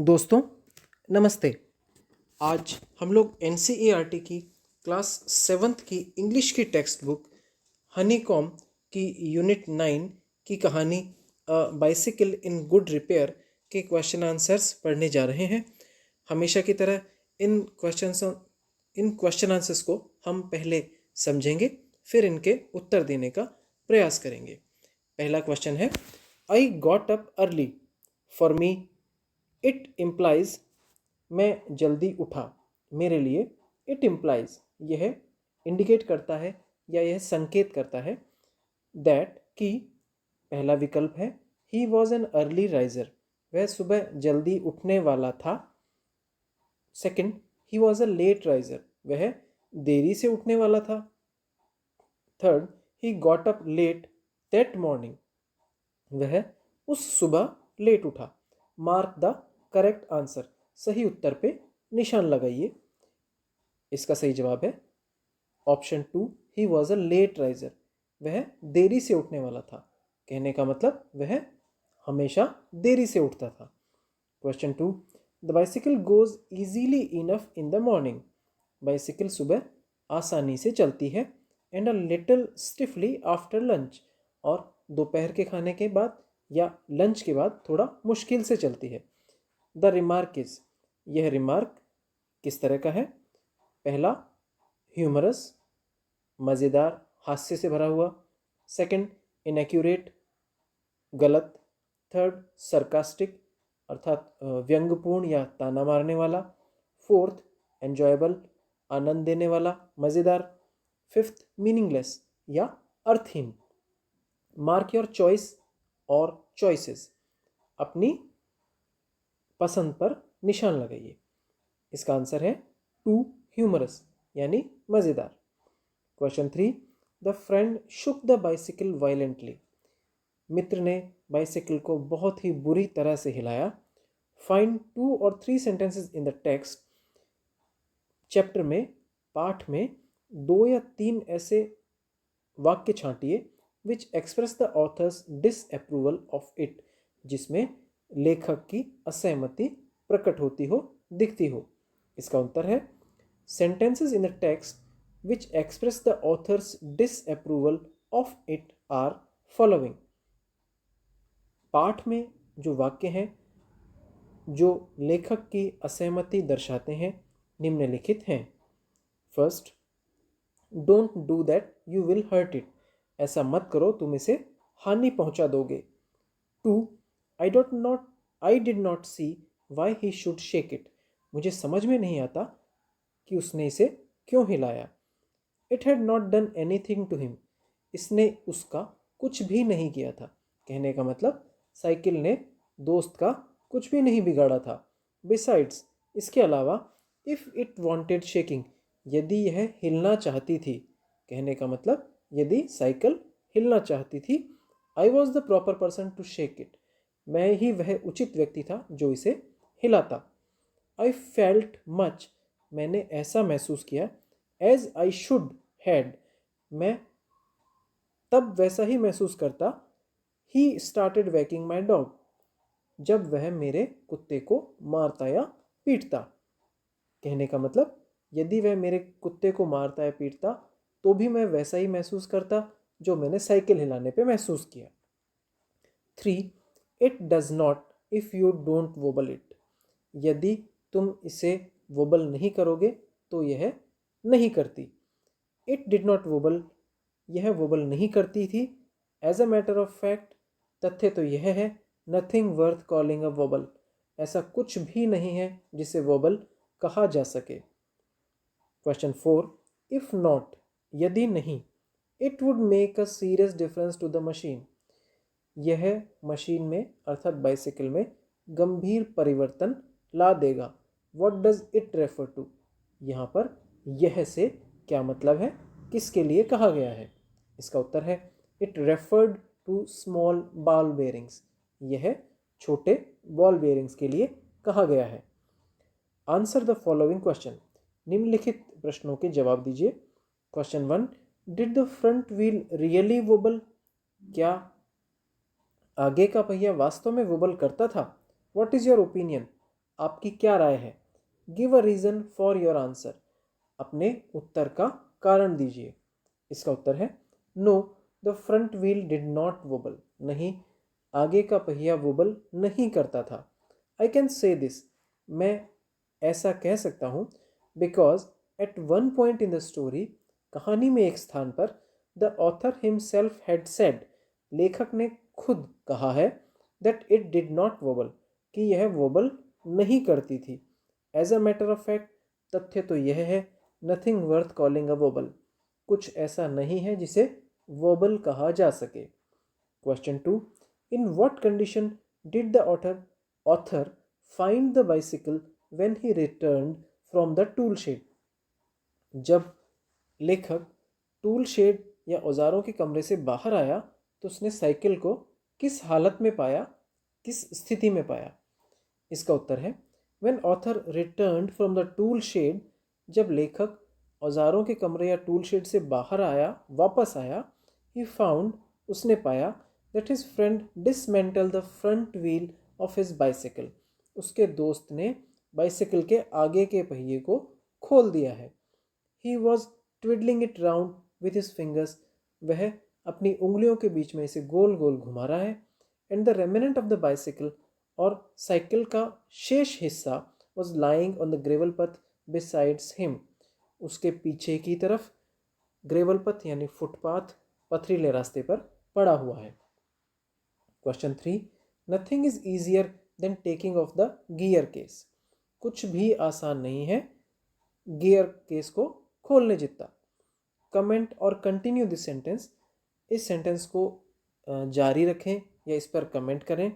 दोस्तों नमस्ते। आज हम लोग एनसीईआरटी की क्लास सेवन्थ की इंग्लिश की टेक्स्ट बुक हनीकॉम की यूनिट 9 की कहानी बाइसिकल इन गुड रिपेयर के क्वेश्चन आंसर्स पढ़ने जा रहे हैं। हमेशा की तरह इन क्वेश्चन आंसर्स को हम पहले समझेंगे, फिर इनके उत्तर देने का प्रयास करेंगे। पहला क्वेश्चन है, I got up early. For me it implies, मैं जल्दी उठा। मेरे लिए इट इम्प्लाइज, यह इंडिकेट करता है या यह संकेत करता है दैट कि पहला विकल्प है he was an early riser, वह सुबह जल्दी उठने वाला था। Second, he was a late riser, वह देरी से उठने वाला था। Third, he got up late that morning, वह उस सुबह लेट उठा। मार्क द करेक्ट आंसर, सही उत्तर पे निशान लगाइए। इसका सही जवाब है option 2, he was a late riser, वह देरी से उठने वाला था। कहने का मतलब वह हमेशा देरी से उठता था। Question 2, the bicycle goes easily enough in the morning, bicycle सुबह आसानी से चलती है। And a little stiffly after lunch, और दोपहर के खाने के बाद या लंच के बाद थोड़ा मुश्किल से चलती है। द रिमार्क इज, यह रिमार्क किस तरह का है? पहला, ह्यूमरस, मज़ेदार, हास्य से भरा हुआ। सेकंड, इनएक्यूरेट, गलत। थर्ड, सरकास्टिक, अर्थात व्यंग्यपूर्ण या ताना मारने वाला। फोर्थ, एंजॉयबल, आनंद देने वाला, मज़ेदार। फिफ्थ, मीनिंगलेस या अर्थहीन। मार्क योर चॉइस और चॉइसेस, अपनी पसंद पर निशान लगाइए। इसका आंसर है 2, ह्यूमरस यानी मज़ेदार। Question 3, the friend shook the bicycle violently, मित्र ने बाइसिकल को बहुत ही बुरी तरह से हिलाया। फाइंड 2 और 3 sentences in the text, chapter में, पाठ में 2 या 3 ऐसे वाक्य छांटिए which express the author's disapproval of it, जिसमें लेखक की असहमति प्रकट होती हो, दिखती हो। इसका उत्तर है sentences in the text which express the author's disapproval of it are following. पाठ में जो वाक्य हैं जो लेखक की असहमति दर्शाते हैं निम्नलिखित हैं। First, don't do that you will hurt it, ऐसा मत करो तुम इसे हानि पहुंचा दोगे। 2, I did not see why he should shake it, मुझे समझ में नहीं आता कि उसने इसे क्यों हिलाया। It had not done anything to him, इसने उसका कुछ भी नहीं किया था। कहने का मतलब साइकिल ने दोस्त का कुछ भी नहीं बिगाड़ा था। बिसाइड्स, इसके अलावा, इफ़ इट वांटेड शेकिंग, यदि यह हिलना चाहती थी। कहने का मतलब यदि साइकिल हिलना चाहती थी। I was the proper person to shake it, मैं ही वह उचित व्यक्ति था जो इसे हिलाता। आई फेल्ट मच, मैंने ऐसा महसूस किया। एज आई शुड हैड, मैं तब वैसा ही महसूस करता। ही स्टार्टेड वैकिंग माई डॉग, जब वह मेरे कुत्ते को मारता या पीटता। कहने का मतलब यदि वह मेरे कुत्ते को मारता या पीटता तो भी मैं वैसा ही महसूस करता जो मैंने साइकिल हिलाने पे महसूस किया। 3, it does not if you don't wobble it, यदि तुम इसे वोबल नहीं करोगे तो यह नहीं करती। इट डिड नॉट वोबल, यह वोबल नहीं करती थी। As a matter of fact, तथ्य तो यह है, nothing worth calling a wobble, ऐसा कुछ भी नहीं है जिसे वोबल कहा जा सके। क्वेश्चन 4, इफ नॉट, यदि नहीं, it would make a serious difference to the machine, यह मशीन में अर्थात बाइसिकल में गंभीर परिवर्तन ला देगा। What does it refer to, यहाँ पर यह से क्या मतलब है, किसके लिए कहा गया है? इसका उत्तर है it referred to small ball bearings, यह छोटे बॉल बेयरिंग्स के लिए कहा गया है। आंसर द फॉलोइंग क्वेश्चन, निम्नलिखित प्रश्नों के जवाब दीजिए। Question 1, did the front wheel really wobble, क्या आगे का पहिया वास्तव में वोबल करता था? व्हाट इज योर ओपिनियन, आपकी क्या राय है? Give a reason for your answer, अपने उत्तर का कारण दीजिए। इसका उत्तर है no, the front wheel did not wobble, नहीं, आगे का पहिया वोबल नहीं करता था। आई कैन से दिस, मैं ऐसा कह सकता हूँ, because at one point in the story, कहानी में एक स्थान पर, the author himself had said, लेखक ने खुद कहा है, that it did not wobble, कि यह वोबल नहीं करती थी। As a matter of fact, तथ्य तो यह है, nothing worth calling a wobble, कुछ ऐसा नहीं है जिसे वोबल कहा जा सके। Question 2, in what condition did the author find the bicycle when he returned from the tool shed, जब लेखक टूल शेड या औजारों के कमरे से बाहर आया तो उसने साइकिल को किस हालत में पाया, किस स्थिति में पाया? इसका उत्तर है when author returned from the tool shed, जब लेखक औजारों के कमरे या टूल शेड से बाहर आया, वापस आया, ही फाउंड, उसने पाया, that his friend dismantle the front wheel of his bicycle, उसके दोस्त ने बाइसिकल के आगे के पहिए को खोल दिया है। He was twiddling it round with his fingers, वह अपनी उंगलियों के बीच में इसे गोल गोल घुमा रहा है। And the remnant of the bicycle, और साइकिल का शेष हिस्सा, was lying on the gravel पथ बिसाइड्स हिम, उसके पीछे की तरफ ग्रेवल पथ यानी फुटपाथ, पथरीले रास्ते पर पड़ा हुआ है। Question 3, nothing is easier than taking of the gear case, कुछ भी आसान नहीं है गियर केस को खोलने जितना। कमेंट और कंटिन्यू दिस सेंटेंस, इस सेंटेंस को जारी रखें या इस पर कमेंट करें।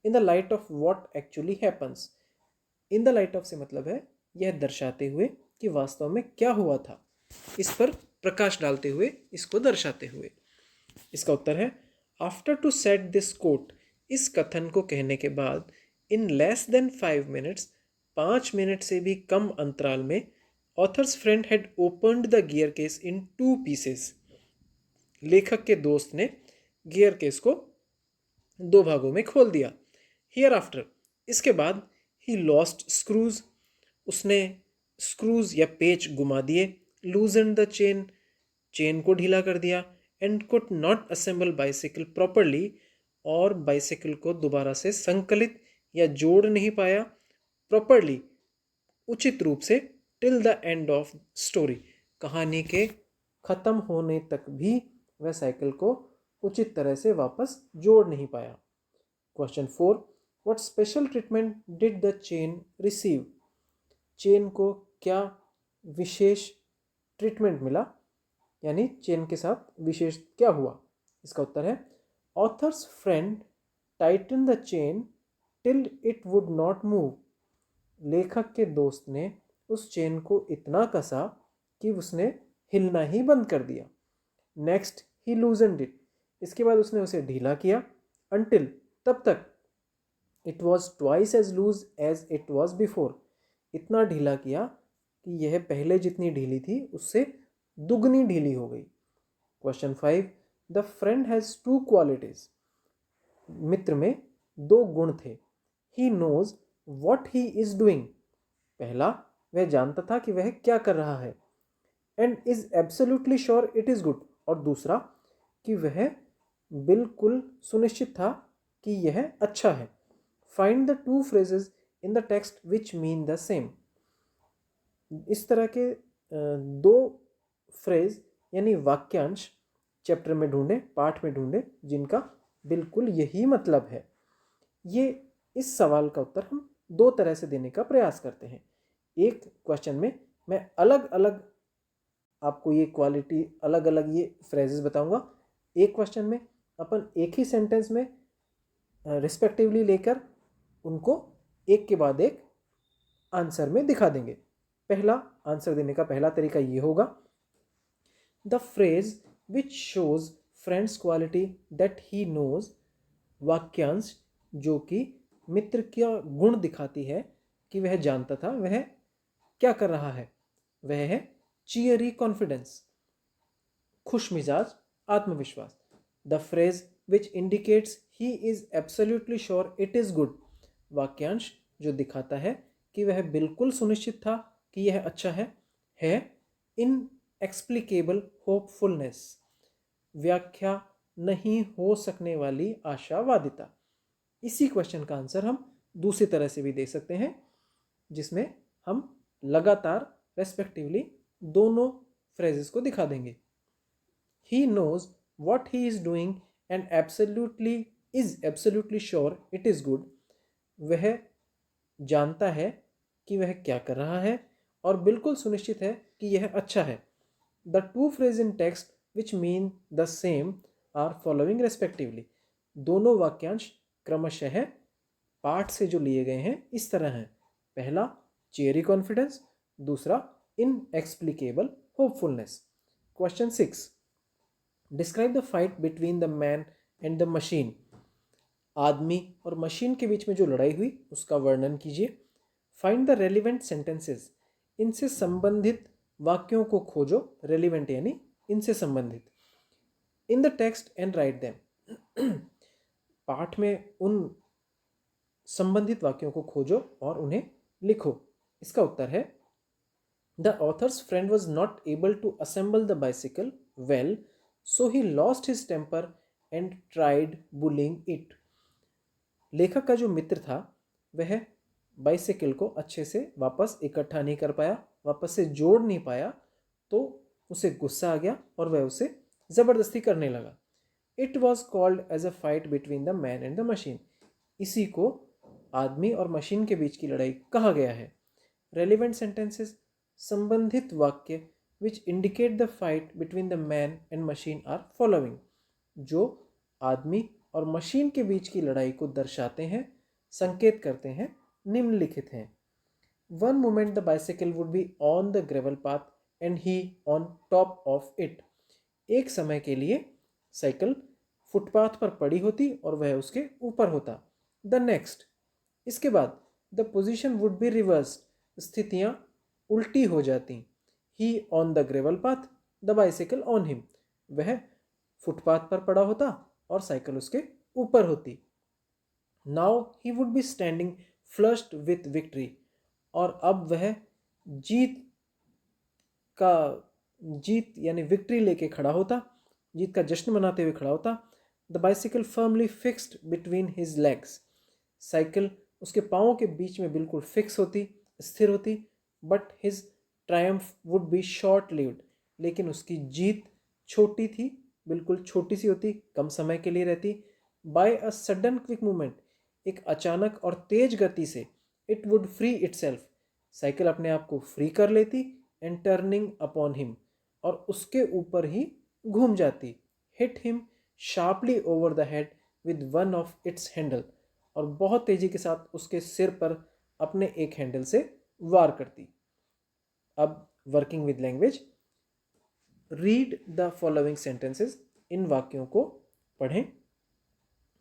In the light of what actually happens, in the light of से मतलब है यह दर्शाते हुए कि वास्तव में क्या हुआ था, इस पर प्रकाश डालते हुए, इसको दर्शाते हुए। इसका उत्तर है after to set this quote, इस कथन को कहने के बाद, in less than 5 minutes, 5 minute से भी कम अंतराल में, author's friend had opened the gear case in 2 pieces, लेखक के दोस्त ने गियर केस को 2 भागों में खोल दिया। हियर आफ्टर, इसके बाद, ही लॉस्ट स्क्रूज, उसने स्क्रूज या पेच गुमा दिए, लूजन द चेन, चेन को ढीला कर दिया, and could not assemble bicycle properly, और बाइसिकल को दोबारा से संकलित या जोड़ नहीं पाया प्रॉपरली, उचित रूप से, till the end of story, कहानी के ख़त्म होने तक भी वह साइकिल को उचित तरह से वापस जोड़ नहीं पाया। Question 4, what special treatment did the chain receive, chain को क्या विशेष ट्रीटमेंट मिला, यानी चेन के साथ विशेष क्या हुआ? इसका उत्तर है authors friend Titan the chain till it would not move, लेखक के दोस्त ने उस चेन को इतना कसा कि उसने हिलना ही बंद कर दिया। नेक्स्ट, ही लूजनड इट, इसके बाद उसने उसे ढीला किया, अनटिल, तब तक, it was twice as loose as it was before, इतना ढीला किया कि यह पहले जितनी ढीली थी उससे दुगनी ढीली हो गई। Question 5, the friend has 2 qualities, मित्र में 2 गुण थे। He knows what he is doing, पहला, वह जानता था कि वह क्या कर रहा है, and is absolutely sure it is good, और दूसरा कि वह बिल्कुल सुनिश्चित था कि यह अच्छा है। Find the 2 phrases in the text which mean the same, इस तरह के 2 फ्रेज यानी वाक्यांश चैप्टर में ढूंढे, पाठ में ढूंढे, जिनका बिल्कुल यही मतलब है। ये इस सवाल का उत्तर हम 2 तरह से देने का प्रयास करते हैं। एक क्वेश्चन में मैं अलग अलग आपको ये क्वालिटी, अलग अलग ये फ्रेजेस बताऊंगा। एक क्वेश्चन में अपन एक ही सेंटेंस में रिस्पेक्टिवली लेकर उनको एक के बाद एक आंसर में दिखा देंगे। पहला आंसर देने का पहला तरीका ये होगा, the phrase which shows friend's quality that he knows, वाक्यांश जो कि मित्र का गुण दिखाती है कि वह जानता था वह क्या कर रहा है, वह है चीयरी कॉन्फिडेंस, खुश मिजाज, आत्मविश्वास। The phrase which indicates he is absolutely sure it is good, वाक्यांश जो दिखाता है कि वह बिल्कुल सुनिश्चित था कि यह अच्छा है इनएक्सप्लिकेबल होपफुलनेस, व्याख्या नहीं हो सकने वाली आशावादिता। इसी क्वेश्चन का आंसर हम दूसरी तरह से भी दे सकते हैं, जिसमें हम लगातार रेस्पेक्टिवली दोनों फ्रेजेस को दिखा देंगे। He knows what he is doing and is absolutely sure it is good. वह जानता है कि वह क्या कर रहा है और बिल्कुल सुनिश्चित है कि यह अच्छा है। The two phrases in text which mean the same are following respectively. दोनों वाक्यांश क्रमशः पाठ से जो लिए गए हैं इस तरह हैं। पहला चेरी कॉन्फिडेंस, दूसरा inexplicable hopefulness. Question 6, describe the fight between the man and the machine. आदमी और मशीन के बीच में जो लड़ाई हुई उसका वर्णन कीजिए। फाइंड द रेलिवेंट सेंटेंसेस, इनसे संबंधित वाक्यों को खोजो। रेलिवेंट यानी इनसे संबंधित। इन the text and write them, पाठ में उन संबंधित वाक्यों को खोजो और उन्हें लिखो। इसका उत्तर है the author's friend was not able to assemble the bicycle well, so he lost his temper and tried bullying it. लेखक का जो मित्र था वह बाइसिकल को अच्छे से वापस इकट्ठा नहीं कर पाया, वापस से जोड़ नहीं पाया, तो उसे गुस्सा आ गया और वह उसे ज़बरदस्ती करने लगा। It was called as a fight between the man and the machine. इसी को आदमी और मशीन के बीच की लड़ाई कहा गया है। रेलिवेंट सेंटेंसेस, संबंधित वाक्य which indicate the fight between the man and machine are following. जो आदमी और मशीन के बीच की लड़ाई को दर्शाते हैं, संकेत करते हैं, निम्नलिखित हैं। One moment the bicycle would be on the gravel path and he on top of it. एक समय के लिए साइकिल फुटपाथ पर पड़ी होती और वह उसके ऊपर होता। द नेक्स्ट, इसके बाद the position would be reversed, स्थितियां उल्टी हो जाती। He on the gravel path, the bicycle on him. वह फुटपाथ पर पड़ा होता और साइकिल उसके ऊपर होती। Now he would be standing flushed with victory. और अब वह जीत यानी विक्ट्री लेके खड़ा होता, जीत का जश्न मनाते हुए खड़ा होता। The bicycle firmly fixed between his legs. Cycle उसके पाँवों के बीच में बिल्कुल फिक्स होती, स्थिर होती। But his Triumph would be short lived. लेकिन उसकी जीत छोटी थी, बिल्कुल छोटी सी होती, कम समय के लिए रहती। By a sudden quick movement, एक अचानक और तेज गति से, it would free itself, cycle अपने आप को फ्री कर लेती। एंड टर्निंग अपॉन हिम, और उसके ऊपर ही घूम जाती। Hit him sharply over the head with one of its handle, और बहुत तेजी के साथ उसके सिर पर अपने एक हैंडल से वार करती। अब working with language, read the following sentences. इन वाक्यों को पढ़ें।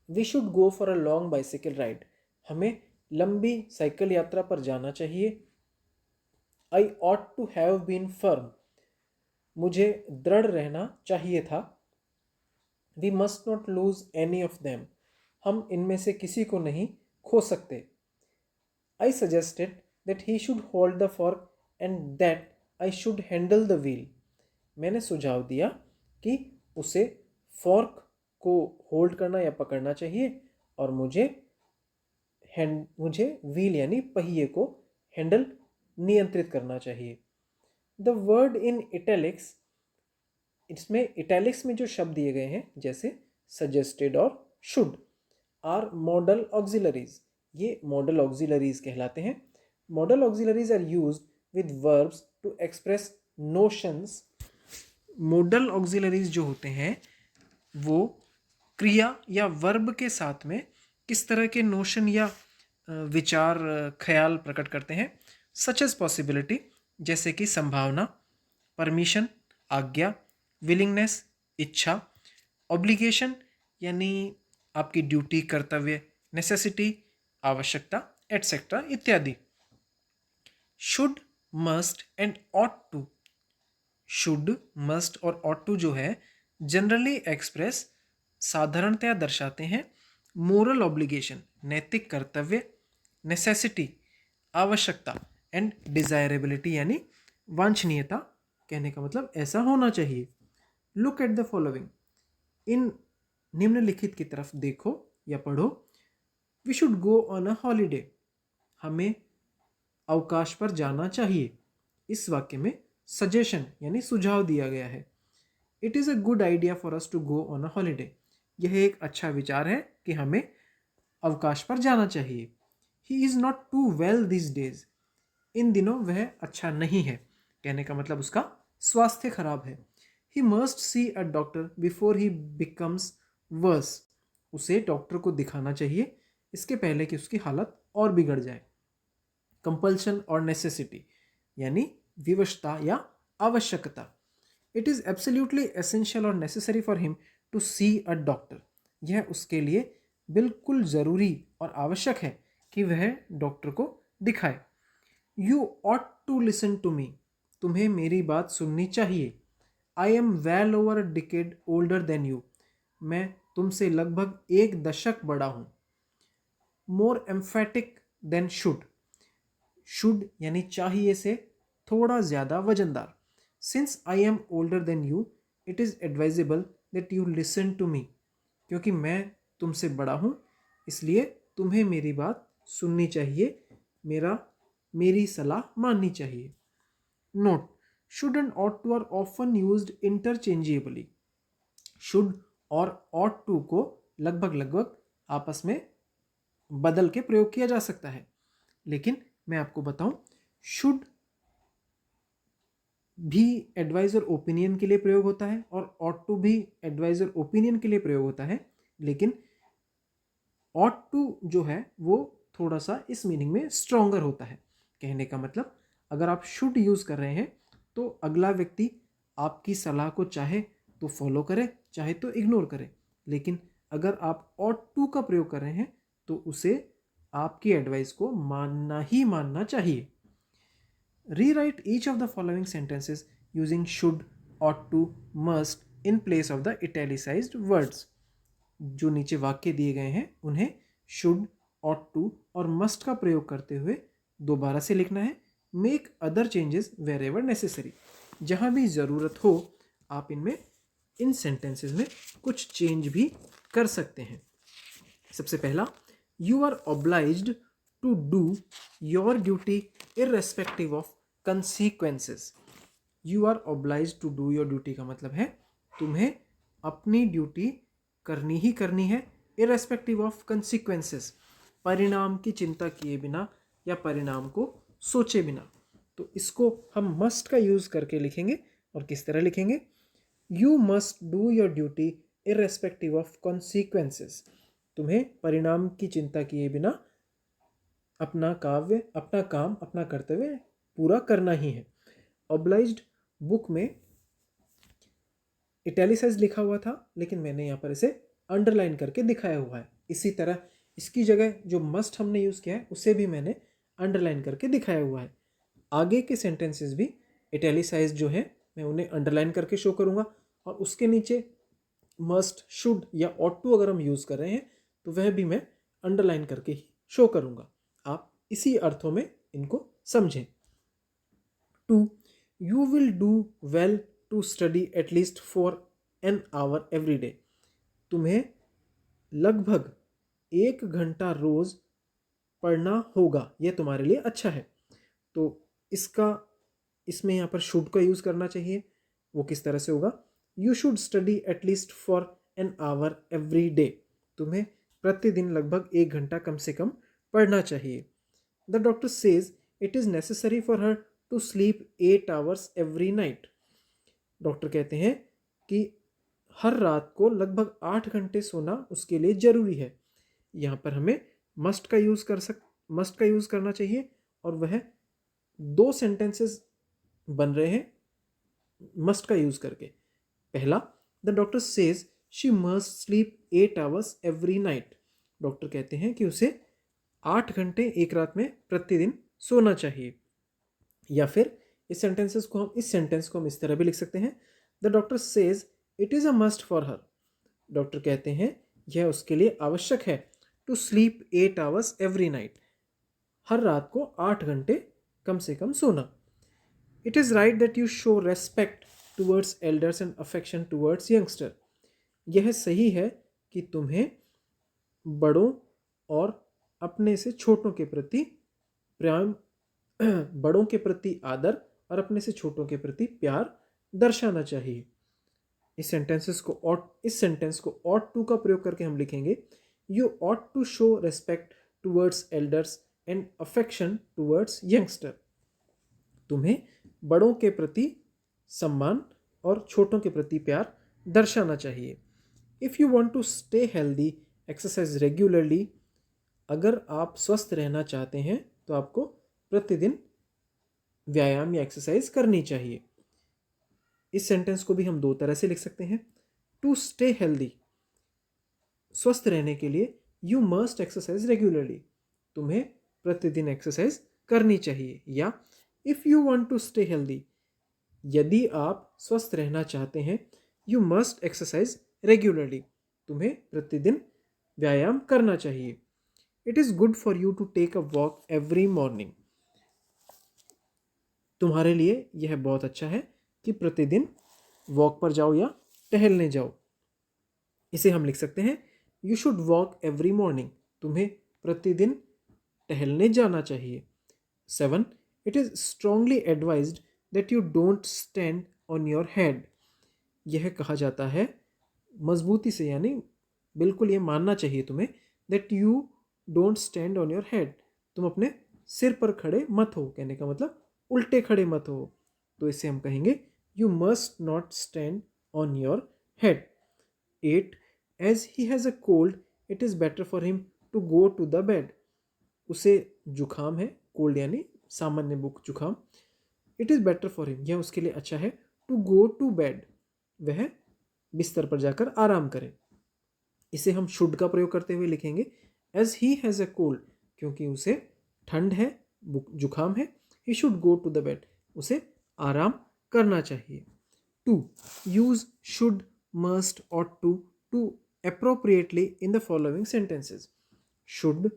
We should go for a long bicycle ride. हमें लंबी साइकिल यात्रा पर जाना चाहिए। I ought to have been firm. मुझे दृढ़ रहना चाहिए था। We must not lose any of them. हम इनमें से किसी को नहीं खो सकते। I suggested that he should hold the fork and that I should handle the wheel. मैंने सुझाव दिया कि उसे फॉर्क को होल्ड करना या पकड़ना चाहिए और मुझे व्हील यानी पहिए को हैंडल नियंत्रित करना चाहिए। द वर्ड इन इटैलिक्स, इसमें इटैलिक्स में जो शब्द दिए गए हैं जैसे सजेस्टेड और शुड, आर मॉडल ऑक्सिलरीज। ये मॉडल ऑक्सिलरीज कहलाते हैं। Modal auxiliaries are used with verbs to express notions. Modal auxiliaries जो होते हैं वो क्रिया या वर्ब के साथ में किस तरह के नोशन या विचार, ख्याल प्रकट करते हैं। सच एज पॉसिबिलिटी, जैसे कि संभावना, परमिशन, आज्ञा, विलिंगनेस, इच्छा, ऑब्लिगेशन यानी आपकी ड्यूटी, कर्तव्य, नेसेसिटी, आवश्यकता, एटसेट्रा इत्यादि। Should, must and ought to. Should, must और ऑट टू जो है जनरली एक्सप्रेस, साधारणतया दर्शाते हैं मोरल ऑब्लिगेशन, नैतिक कर्तव्य, नेसेसिटी, आवश्यकता, एंड डिजायरेबिलिटी यानी वांछनीयता, कहने का मतलब ऐसा होना चाहिए। लुक एट द फॉलोइंग, इन निम्नलिखित की तरफ देखो या पढ़ो। We should go on a holiday, हमें अवकाश पर जाना चाहिए। इस वाक्य में सजेशन यानी सुझाव दिया गया है। It is a good idea for us to go on a holiday, यह एक अच्छा विचार है कि हमें अवकाश पर जाना चाहिए। He is not too well this days, इन दिनों वह अच्छा नहीं है, कहने का मतलब उसका स्वास्थ्य खराब है। He must see a doctor before he becomes worse, उसे डॉक्टर को दिखाना चाहिए इसके पहले कि उसकी हालत और बिगड़ जाए। कंपल्शन और नेसेसिटी यानी विवशता या आवश्यकता। इट इज़ एब्सोल्युटली एसेंशियल और necessary for him to see a doctor, यह उसके लिए बिल्कुल ज़रूरी और आवश्यक है कि वह डॉक्टर को दिखाए। You ought to listen to me, तुम्हें मेरी बात सुननी चाहिए। I am well over a decade older than you, मैं तुमसे लगभग एक दशक बड़ा हूँ। मोर एम्फेटिक देन शुड यानी चाहिए से थोड़ा ज़्यादा वजनदार। Since I am older than you it is advisable that you listen to me, क्योंकि मैं तुमसे बड़ा हूँ इसलिए तुम्हें मेरी बात सुननी चाहिए, मेरी सलाह माननी चाहिए। Note, should and ought to are often used interchangeably. Should और ought to को लगभग लगभग आपस में बदल के प्रयोग किया जा सकता है, लेकिन मैं आपको बताऊं, शुड भी एडवाइजर ओपिनियन के लिए प्रयोग होता है और ought to भी एडवाइजर ओपिनियन के लिए प्रयोग होता है, लेकिन ought to जो है वो थोड़ा सा इस मीनिंग में स्ट्रोंगर होता है। कहने का मतलब अगर आप शुड यूज़ कर रहे हैं तो अगला व्यक्ति आपकी सलाह को चाहे तो फॉलो करे चाहे तो इग्नोर करे, लेकिन अगर आप ought to का प्रयोग कर रहे हैं तो उसे आपकी एडवाइस को मानना ही मानना चाहिए। Rewrite each of the following sentences using should, ought to, must in place of the italicised words. जो नीचे वाक्य दिए गए हैं उन्हें शुड, ought to और must का प्रयोग करते हुए दोबारा से लिखना है। Make other changes wherever necessary, जहाँ भी ज़रूरत हो आप इनमें इन सेंटेंसेस में कुछ चेंज भी कर सकते हैं। सबसे पहला, you are obliged to do your duty irrespective of consequences. You are obliged to do your duty का मतलब है तुम्हें अपनी ड्यूटी करनी ही करनी है, इररेस्पेक्टिव ऑफ कंसीक्वेंसेस, परिणाम की चिंता किए बिना या परिणाम को सोचे बिना। तो इसको हम मस्ट का यूज़ करके लिखेंगे, और किस तरह लिखेंगे? You must do your duty irrespective of consequences, तुम्हें परिणाम की चिंता किए बिना अपना काम अपना कर्तव्य पूरा करना ही है। ऑब्लाइज्ड बुक में इटैलिसाइज लिखा हुआ था, लेकिन मैंने यहाँ पर इसे अंडरलाइन करके दिखाया हुआ है। इसी तरह इसकी जगह जो मस्ट हमने यूज़ किया है उसे भी मैंने अंडरलाइन करके दिखाया हुआ है। आगे के सेंटेंसेस भी इटैलिसाइज जो है मैं उन्हें अंडरलाइन करके शो करूँगा, और उसके नीचे मस्ट, शुड या ought to अगर हम यूज़ कर रहे हैं तो वह भी मैं अंडरलाइन करके ही शो करूँगा। आप इसी अर्थों में इनको समझें। 2. You will do well to study at least for an hour every day. तुम्हें लगभग 1 घंटा रोज पढ़ना होगा, यह तुम्हारे लिए अच्छा है। तो इसमें यहाँ पर शुड का यूज़ करना चाहिए। वो किस तरह से होगा? You should study at least for an hour every day, तुम्हें प्रतिदिन लगभग 1 घंटा कम से कम पढ़ना चाहिए। The doctor says it is necessary for her to sleep 8 hours every night. Doctor कहते हैं कि हर रात को लगभग 8 घंटे सोना उसके लिए ज़रूरी है। यहाँ पर हमें मस्ट का यूज़ करना चाहिए, और वह 2 सेंटेंसेस बन रहे हैं मस्ट का यूज़ करके। पहला, the doctor says she must sleep 8 hours every night. Doctor कहते हैं कि उसे 8 घंटे एक रात में प्रतिदिन सोना चाहिए। या फिर इस सेंटेंस को हम इस तरह भी लिख सकते हैं, the doctor says it is a must for her. Doctor कहते हैं यह उसके लिए आवश्यक है to sleep 8 hours every night, हर रात को 8 घंटे कम से कम सोना। It is right that you show respect towards elders and affection towards youngster. यह सही है कि तुम्हें बड़ों और अपने से छोटों के प्रति प्रेम बड़ों के प्रति आदर और अपने से छोटों के प्रति प्यार दर्शाना चाहिए। इस सेंटेंस को ऑट टू का प्रयोग करके हम लिखेंगे, you ought to show respect towards elders and affection towards youngster. तुम्हें बड़ों के प्रति सम्मान और छोटों के प्रति प्यार दर्शाना चाहिए। If you want to stay healthy exercise regularly. अगर आप स्वस्थ रहना चाहते हैं तो आपको प्रतिदिन व्यायाम या एक्सरसाइज करनी चाहिए। इस सेंटेंस को भी हम दो तरह से लिख सकते हैं। टू स्टे हेल्दी, स्वस्थ रहने के लिए यू मस्ट एक्सरसाइज रेगुलरली, तुम्हें प्रतिदिन एक्सरसाइज करनी चाहिए। या if you want to stay healthy, यदि आप स्वस्थ रहना चाहते हैं, यू मस्ट एक्सरसाइज रेगुलरली, तुम्हें प्रतिदिन व्यायाम करना चाहिए। It is good for you to take a walk every morning. तुम्हारे लिए यह बहुत अच्छा है कि प्रतिदिन वॉक पर जाओ या टहलने जाओ। इसे हम लिख सकते हैं, you should walk every morning, तुम्हें प्रतिदिन टहलने जाना चाहिए। 7. It is strongly advised that you don't stand on your head. यह कहा जाता है मजबूती से, यानी बिल्कुल ये मानना चाहिए तुम्हें, that you don't stand on your head, तुम अपने सिर पर खड़े मत हो। कहने का मतलब उल्टे खड़े मत हो। तो इसे हम कहेंगे, you must not stand on your head. 8. As he has a cold it is better for him to go to the bed. उसे जुखाम है, कोल्ड यानी सामान्य जुखाम। It is better for him, यह उसके लिए अच्छा है, टू गो टू बेड, वह बिस्तर पर जाकर आराम करे। इसे हम शुड का प्रयोग करते हुए लिखेंगे, as he has a cold, क्योंकि उसे ठंड है, जुखाम है, he should go to the bed, उसे आराम करना चाहिए। 2. Use should, must, ought to appropriately in the following sentences. Should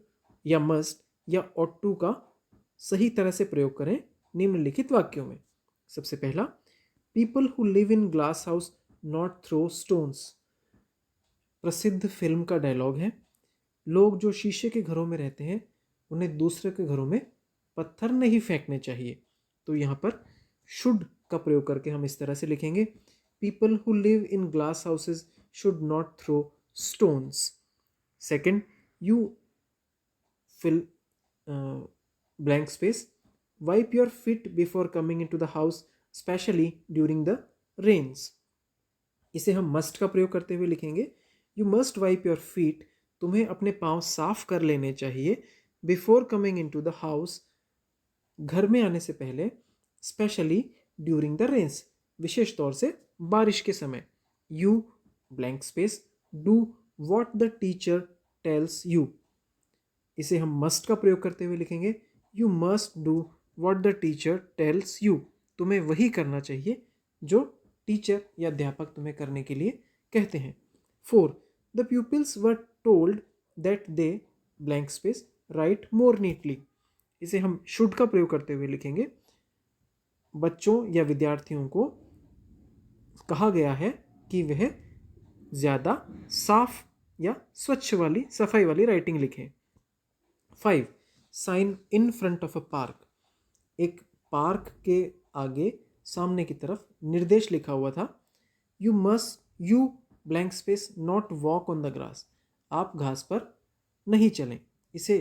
या मस्ट या ought to का सही तरह से प्रयोग करें निम्नलिखित वाक्यों में। सबसे पहला, people who live in glass house not throw stones. प्रसिद्ध फिल्म का डायलॉग है, लोग जो शीशे के घरों में रहते हैं उन्हें दूसरे के घरों में पत्थर नहीं फेंकने चाहिए। तो यहाँ पर शुड का प्रयोग करके हम इस तरह से लिखेंगे, people who live in glass houses should not throw stones. Second, you fill blank space, wipe your feet before coming into the house especially during the rains। इसे हम must का प्रयोग करते हुए लिखेंगे, you must wipe your feet, तुम्हें अपने पाँव साफ कर लेने चाहिए, before coming into the house, घर में आने से पहले, especially during the rains, विशेष तौर से बारिश के समय। you blank space do what the teacher tells you। इसे हम must का प्रयोग करते हुए लिखेंगे, you must do what the teacher tells you, तुम्हें वही करना चाहिए जो टीचर या अध्यापक तुम्हें करने के लिए कहते हैं। 4. The pupils were told that they blank space write more neatly। इसे हम should का प्रयोग करते हुए लिखेंगे, बच्चों या विद्यार्थियों को कहा गया है कि वह ज़्यादा साफ या स्वच्छ वाली सफाई वाली राइटिंग लिखें। 5. Sign in front of a park. एक पार्क के आगे सामने की तरफ निर्देश लिखा हुआ था, you blank space not walk on the grass, आप घास पर नहीं चलें। इसे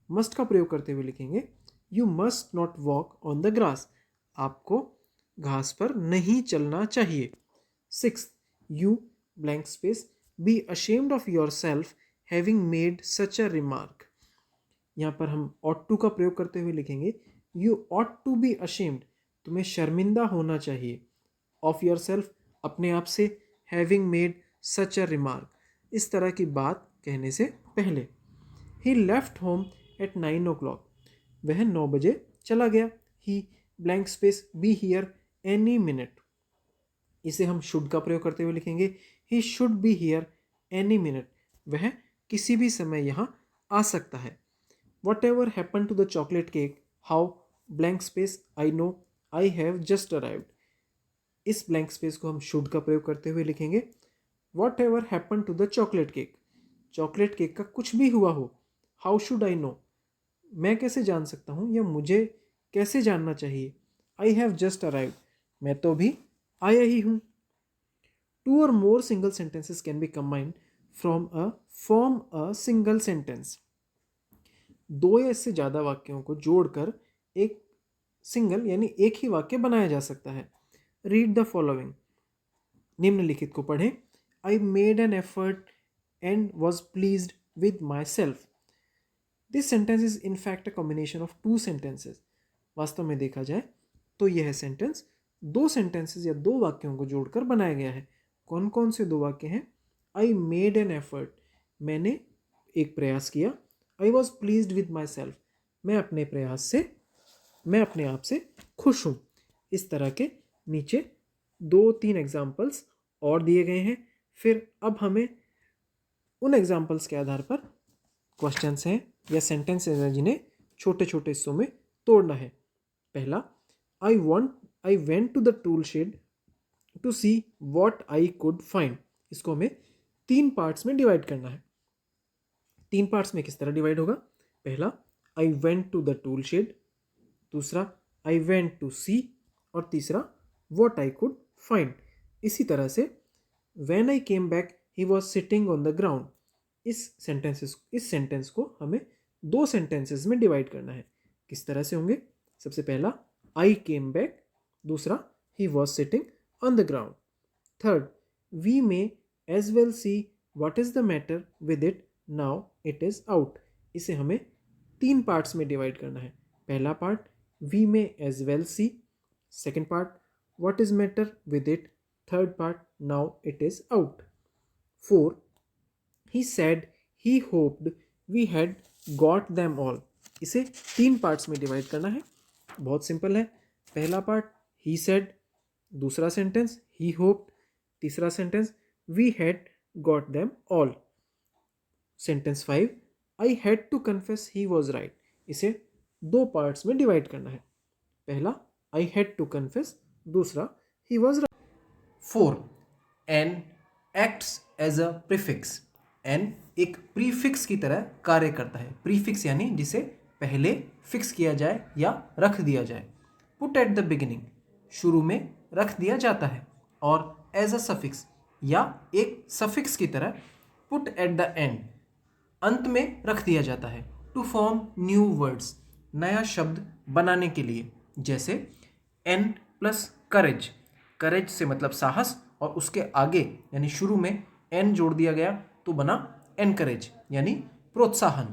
मस्ट का प्रयोग करते हुए लिखेंगे, you must not walk on the grass, आपको घास पर नहीं चलना चाहिए। 6. You blank space be ashamed of your self having made such a remark. यहाँ पर हम ought to का प्रयोग करते हुए लिखेंगे, you ought to be ashamed, तुम्हें शर्मिंदा होना चाहिए, of yourself, अपने आप से, having made such a remark, इस तरह की बात कहने से पहले। he left home at 9 o'clock, वह 9 बजे चला गया। he blank space be here any minute, इसे हम should का प्रयोग करते हुए लिखेंगे, he should be here any minute, वह किसी भी समय यहाँ आ सकता है। Whatever happen to the chocolate cake, how blank space I know I have just arrived. इस ब्लैंक स्पेस को हम शुड का प्रयोग करते हुए लिखेंगे। Whatever happen to the chocolate cake, chocolate cake का कुछ भी हुआ हो। हाउ शुड आई नो, मैं कैसे जान सकता हूँ या मुझे कैसे जानना चाहिए। आई हैव जस्ट अराइव्ड, मैं तो भी आया ही हूँ। Two or more single sentences can be combined form a single sentence. दो या इससे ज़्यादा वाक्यों को जोड़कर एक सिंगल यानी एक ही वाक्य बनाया जा सकता है। रीड द फॉलोइंग, निम्नलिखित को पढ़ें। I made an effort and was pleased with my self. This sentence is in fact a combination of two sentences. वास्तव में देखा जाए तो यह सेंटेंस दो सेंटेंसेस या दो वाक्यों को जोड़कर बनाया गया है। कौन कौन से दो वाक्य हैं? आई मेड एन एफर्ट, मैंने एक प्रयास किया। I was pleased with my self, मैं अपने आप से खुश हूँ। इस तरह के नीचे 2-3 एग्जाम्पल्स और दिए गए हैं। फिर अब हमें उन एग्जाम्पल्स के आधार पर क्वेश्चंस हैं या सेंटेंसेस हैं जिन्हें छोटे छोटे हिस्सों में तोड़ना है। पहला, I went to the tool shed to see what I could find. इसको हमें 3 पार्ट्स में डिवाइड करना है। 3 पार्ट्स में किस तरह डिवाइड होगा? पहला, I went to the tool shed, दूसरा आई वेंट टू सी, और तीसरा वॉट आई कुड फाइंड। इसी तरह से when I came back he was sitting on the ground. इस सेंटेंस को हमें 2 सेंटेंसेस में डिवाइड करना है। किस तरह से होंगे? सबसे पहला, आई केम बैक, दूसरा he was sitting on the ground. Third, we may as well see what is the matter with it now it is out. इसे हमें 3 पार्ट्स में डिवाइड करना है। पहला part, we may as well see, second part, what is matter with it, third part, now it is out. 4, he said he hoped we had got them all। इसे 3 parts में divide करना है। बहुत simple है। पहला part, he said, दूसरा sentence, he hoped, तीसरा sentence, we had got them all। Sentence 5, I had to confess he was right। इसे 2 पार्ट्स में डिवाइड करना है। पहला, I had to confess, दूसरा, he was right। 4, an acts as a prefix। En एक prefix की तरह कार्य करता है। प्रीफिक्स यानी जिसे पहले फिक्स किया जाए या रख दिया जाए। पुट एट द बिगिनिंग, शुरू में रख दिया जाता है। और एज अ सफिक्स या एक सफिक्स की तरह पुट एट द एंड, अंत में रख दिया जाता है। टू फॉर्म न्यू वर्ड्स, नया शब्द बनाने के लिए। जैसे एन प्लस करेज, करेज से मतलब साहस, और उसके आगे यानी शुरू में एन जोड़ दिया गया तो बना एनकरेज यानी प्रोत्साहन।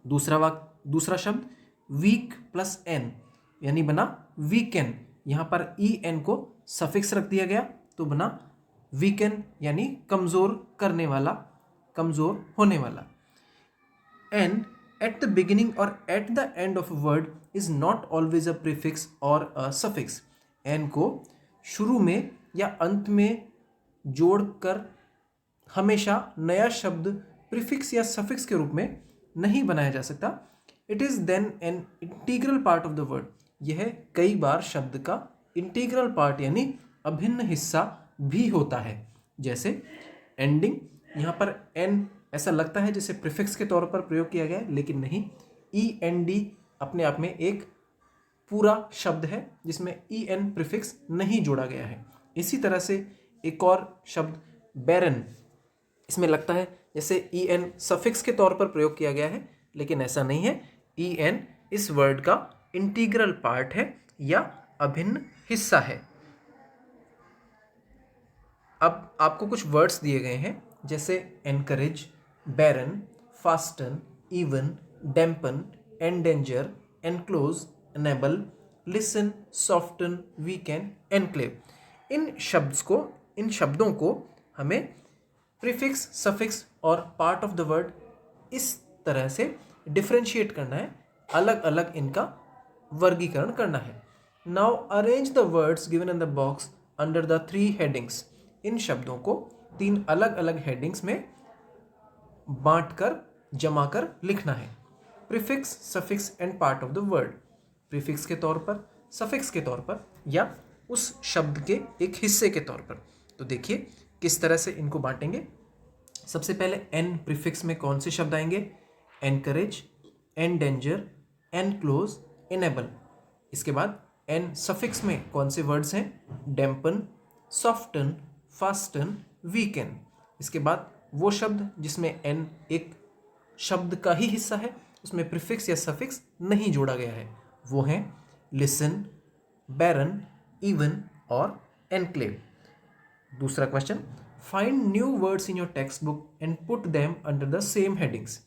दूसरा शब्द वीक प्लस एन यानी बना वीकेन। यहां पर ई एन को सफिक्स रख दिया गया तो बना वीकेन यानी कमजोर करने वाला, कमजोर होने वाला। एन एट द बिगिनिंग और at the end of word is not always a prefix और अ सफिक्स। एन को शुरू में या अंत में जोड़कर हमेशा नया शब्द प्रीफिक्स या सफिक्स के रूप में नहीं बनाया जा सकता। It is then an integral part of the word. यह कई बार शब्द का इंटीग्रल पार्ट यानी अभिन्न हिस्सा भी होता है। जैसे एंडिंग, यहाँ पर एन ऐसा लगता है जैसे प्रीफिक्स के तौर पर प्रयोग किया गया है, लेकिन नहीं। ई एन डी अपने आप में एक पूरा शब्द है जिसमें ई एन प्रीफिक्स नहीं जोड़ा गया है। इसी तरह से एक और शब्द बैरन, इसमें लगता है जैसे ई एन सफिक्स के तौर पर प्रयोग किया गया है, लेकिन ऐसा नहीं है। ई एन इस वर्ड का इंटीग्रल पार्ट है या अभिन्न हिस्सा है। अब आपको कुछ वर्ड्स दिए गए हैं जैसे encourage, barren, fasten, even, dampen, endanger, enclose, enable, listen, soften, weaken, enclave. इन शब्दों को हमें प्रीफिक्स, सफिक्स और पार्ट ऑफ द वर्ड इस तरह से डिफरेंशिएट करना है, अलग अलग इनका वर्गीकरण करना है। Now arrange the words given in the box under the 3 headings. इन शब्दों को 3 अलग अलग हेडिंग्स में बांटकर जमा कर लिखना है। Prefix, suffix and part of the word. Prefix के तौर पर, सफिक्स के तौर पर, या उस शब्द के एक हिस्से के तौर पर। तो देखिए किस तरह से इनको बांटेंगे। सबसे पहले एन प्रीफिक्स में कौन से शब्द आएंगे? Encourage, endanger, enclose, enable. इसके बाद एन सफिक्स में कौन से वर्ड्स हैं? Dampen, soften, fasten, weaken. इसके बाद वो शब्द जिसमें एन एक शब्द का ही हिस्सा है, उसमें प्रीफिक्स या सफिक्स नहीं जोड़ा गया है, वो हैं लिसन, बैरन, इवन और एनक्लेव। दूसरा question, find new words in your text book and put them under the same headings.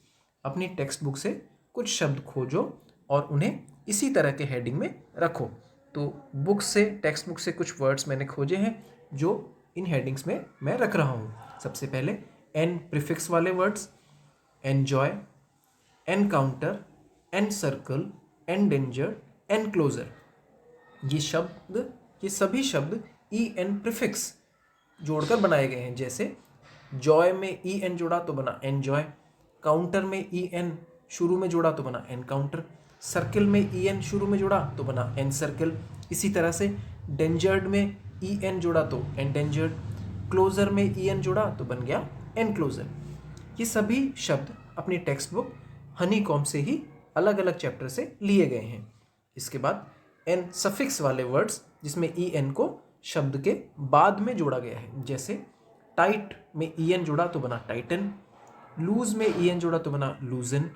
अपनी टेक्स्ट बुक से कुछ शब्द खोजो और उन्हें इसी तरह के हेडिंग में रखो। तो बुक से, टेक्स्ट बुक से कुछ वर्ड्स मैंने खोजे हैं जो इन हेडिंग्स में मैं रख रहा हूँ। सबसे पहले एन प्रीफिक्स वाले words, enjoy, encounter, encircle, endanger, enclosure. ये सभी शब्द ई एन प्रीफिक्स जोड़कर बनाए गए हैं। जैसे जॉय में ई एन जोड़ा तो बना एन्जॉय, काउंटर में ई एन शुरू में जोड़ा तो बना एनकाउंटर, सर्किल में ई एन शुरू में जोड़ा तो बना एन सर्किल। इसी तरह से डेंजर्ड में ई एन जोड़ा तो एनडेंजर्ड, क्लोजर में ई एन जोड़ा तो बन गया एनक्लोजर। ये सभी शब्द अपनी टेक्स्ट बुक हनीकॉम्ब से ही अलग अलग चैप्टर से लिए गए हैं। इसके बाद एन सफिक्स वाले वर्ड्स जिसमें ई एन को शब्द के बाद में जोड़ा गया है। जैसे टाइट में ई एन जोड़ा तो बना टाइटन, लूज में ई एन जोड़ा तो बना लूजन,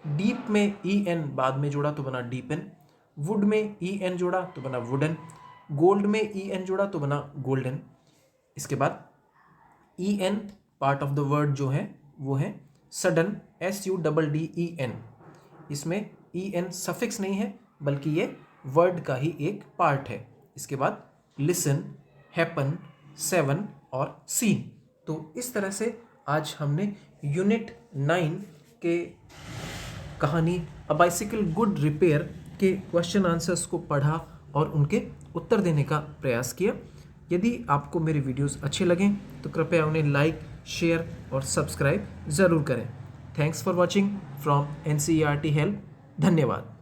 डीप में ई एन बाद में जोड़ा तो बना डीपन, वुड में ई एन जोड़ा तो बना वुडन, गोल्ड में ई एन जोड़ा तो बना गोल्डन। इसके बाद E N part of the word जो है वो है सडन, SUDDEN। इसमें ई एन सफिक्स नहीं है बल्कि ये वर्ड का ही एक पार्ट है। इसके बाद लिसन, हैपन, सेवन और सीन। तो इस तरह से आज हमने यूनिट 9 के कहानी अ बाइसिकल गुड रिपेयर के क्वेश्चन आंसर्स को पढ़ा और उनके उत्तर देने का प्रयास किया। यदि आपको मेरे वीडियोस अच्छे लगें तो कृपया उन्हें लाइक, शेयर और सब्सक्राइब ज़रूर करें। Thanks for watching from NCERT help. धन्यवाद।